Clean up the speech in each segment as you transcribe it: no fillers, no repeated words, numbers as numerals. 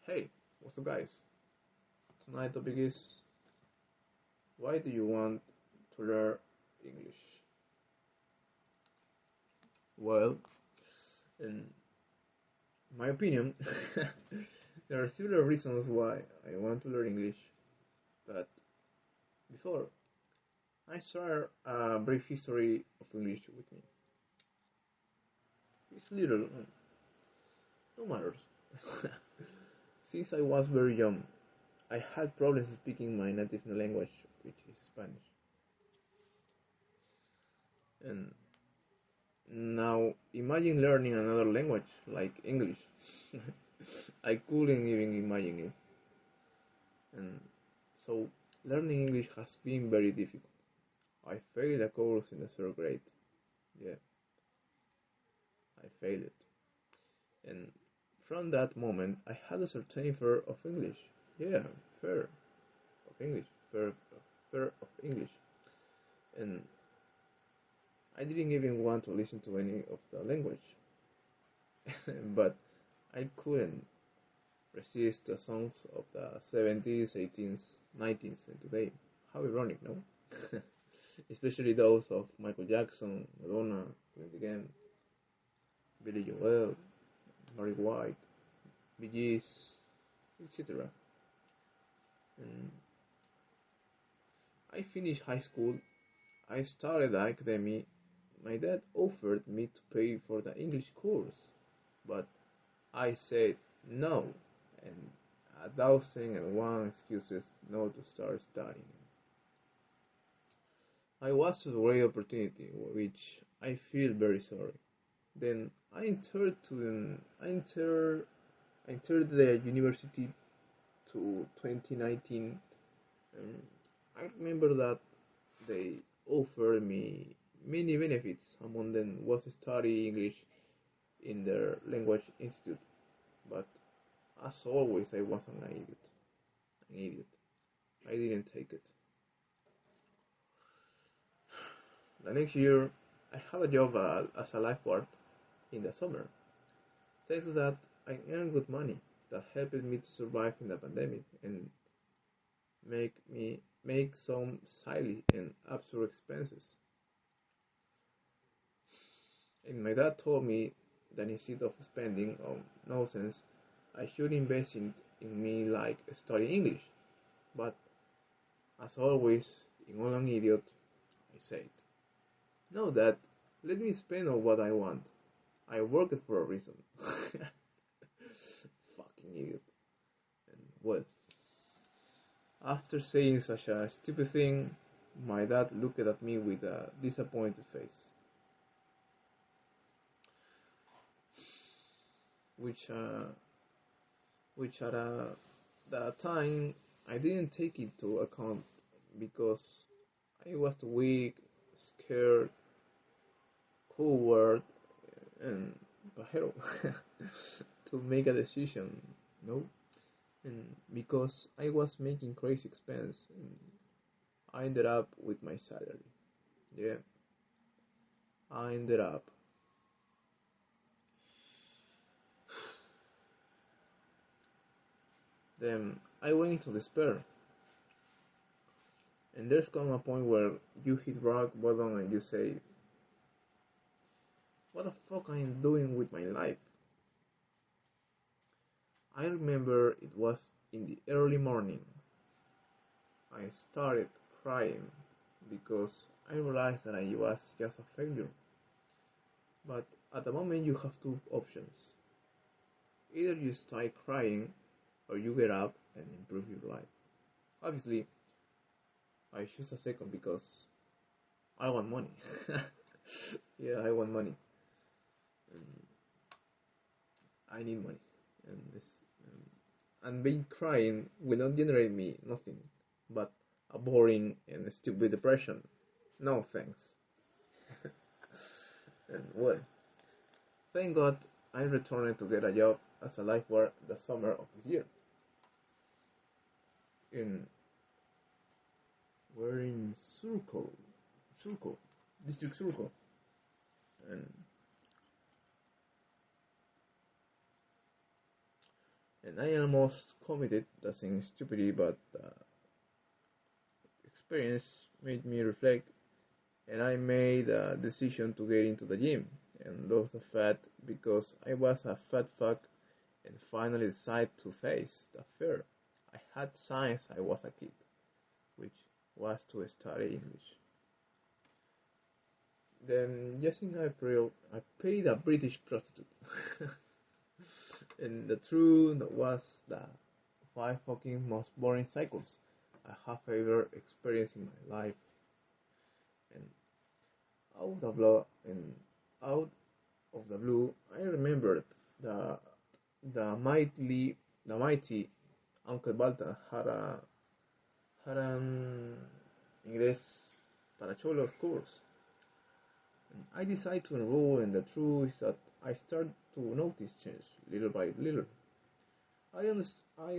Hey, what's up, guys? Tonight's topic is why do you want to learn English? Well, in my opinion, there are several reasons why I want to learn English. But before I share a brief history of English with me, it's little, no matters. Since I was very young, I had problems speaking my native language, which is Spanish. And now imagine learning another language like English. I couldn't even imagine it. And so learning English has been very difficult. I failed a course in the third grade. Yeah, I failed it. And from that moment, I had a certain fear of English. Yeah, fear of English. Fear of English. And I didn't even want to listen to any of the language. But I couldn't resist the songs of the 70s, 18s, 19s, and today. How ironic, no? Especially those of Michael Jackson, Madonna, Glenn Again, Billy Joel, Barry White, Bee Gees, etc. And I finished high school. I started the academy. My dad offered me to pay for the English course, but I said no, and 1,001 excuses not to start studying. I was a great opportunity, which I feel very sorry. Then I entered the university to 2019. And I remember that they offered me many benefits. Among them was study English in their language institute. But as always, I was an idiot. An idiot. I didn't take it. The next year, I had a job as a lifeguard in the summer. Says that I earned good money that helped me to survive in the pandemic and make some silly and absurd expenses. And my dad told me that instead of spending on nonsense, I should invest in me like studying English. But as always, in all an idiot, I said, no, Dad, let me spend on what I want. I worked for a reason. Fucking idiot. And well, after saying such a stupid thing, my dad looked at me with a disappointed face, which, uh, which at the time I didn't take into account because I was too weak, scared, coward, and pajero to make a decision. No, and because I was making crazy expense, and I ended up with my salary. Yeah, I ended up. Then I went into despair, and there's come a point where you hit rock bottom and you say, "What the fuck I am doing with my life?" I remember it was in the early morning. I started crying because I realized that I was just a failure. But at the moment, you have two options. Either you start crying or you get up and improve your life. Obviously, I choose a second because I want money. Yeah, I want money. And I need money. And this and being crying will not generate me nothing but a boring and stupid depression. No thanks. And well, thank God I returned to get a job as a lifeguard the summer of this year. In we're in Surco, District Surco, and and I almost committed the same stupidity, but the experience made me reflect, and I made a decision to get into the gym and lose the fat because I was a fat fuck and finally decided to face the fear I had since I was a kid, which was to study English. Then, just in April, I paid a British prostitute. And the truth was the five fucking most boring cycles I have ever experienced in my life. And and out of the blue, I remembered the the mighty the mighty Uncle Balta had an Inglés para cholos course. And I decided to enroll, and the truth is that I started to notice change little by little. I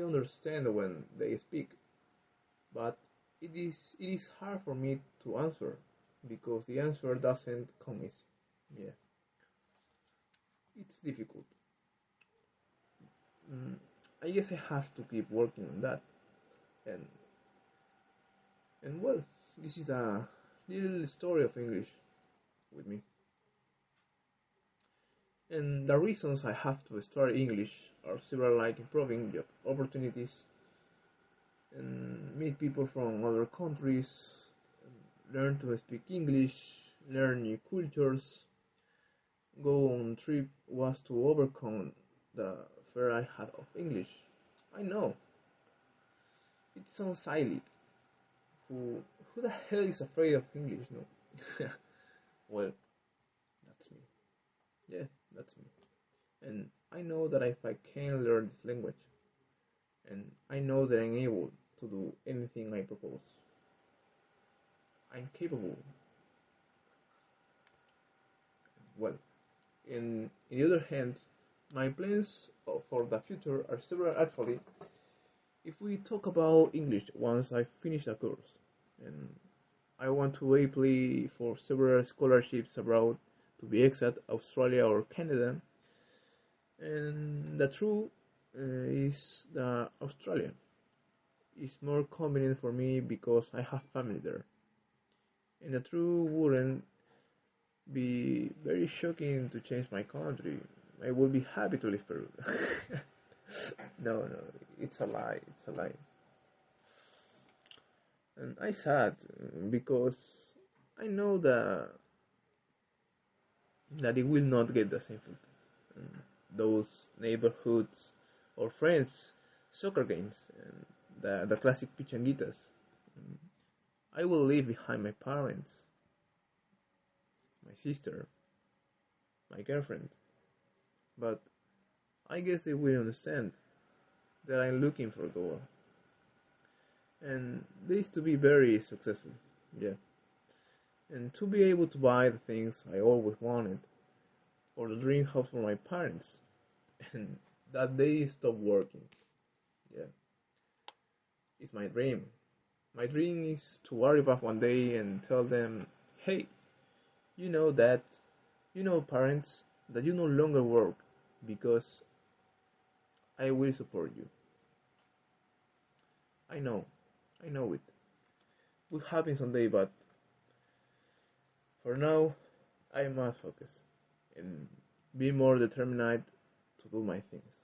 understand when they speak, but it is hard for me to answer because the answer doesn't come easy. Yeah, it's difficult. Mm, I guess I have to keep working on that. And well, this is a little story of English with me. And the reasons I have to study English are several, like improving job opportunities and meet people from other countries, learn to speak English, learn new cultures, go on trip was to overcome the fear I had of English. I know, it sounds silly. Who who the hell is afraid of English? No. Well, that's me. Yeah, that's me. And I know that if I can learn this language, and I know that I'm able to do anything I propose. I'm capable. Well, in the other hand, my plans for the future are several actually. If we talk about English once I finish the course, and I want to apply for several scholarships abroad, to be exact, Australia or Canada, and the truth is that Australia is more convenient for me because I have family there. And the truth wouldn't be very shocking to change my country. I would be happy to leave Peru. No, no, it's a lie. It's a lie. And I sad because I know that it will not get the same food. And those neighborhoods or friends, soccer games, and the classic pichanguitas. And I will leave behind my parents, my sister, my girlfriend. But I guess they will understand that I'm looking for a goal. And this to be very successful. Yeah. And to be able to buy the things I always wanted, or the dream house for my parents, and that they stop working. Yeah, it's my dream. My dream is to arrive up one day and tell them, hey, you know that, parents, that you no longer work because I will support you. I I know it. Will happen someday, but for now, I must focus and be more determined to do my things.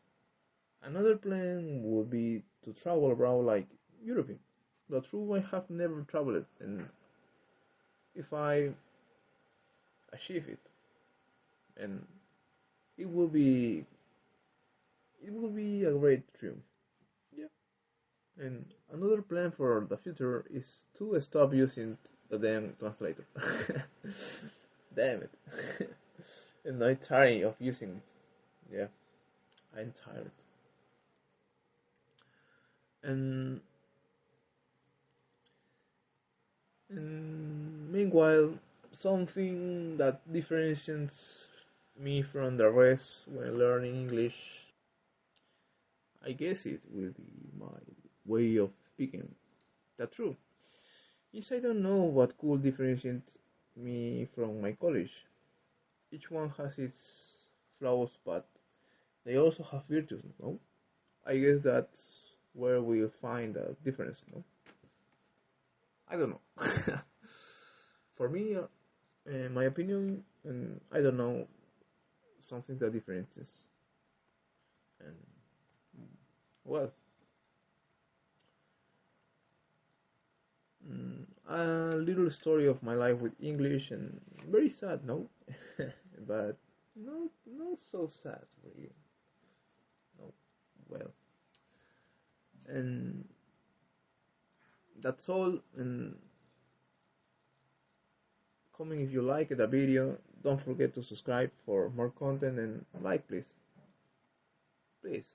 Another plan would be to travel around like Europe. The truth, I have never traveled, and if I achieve it, and it will be it will be a great triumph. Yeah. And another plan for the future is to stop using the damn translator. Damn it. And I'm tired of using it. Yeah, I'm tired. And meanwhile, something that differentiates me from the rest when learning English, I guess it will be my way of speaking. That's true. Yes, I don't know what could differentiate me from my college. Each one has its flaws, but they also have virtues, no? I guess that's where we'll find a difference, no? I don't know. For me, in my opinion, and I don't know, something that differences. And well, a little story of my life with English, and very sad, no? But not so sad, really. No, well, and that's all. And comment if you like the video. Don't forget to subscribe for more content and like, please, please.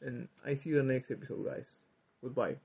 And I see you in the next episode, guys. Goodbye.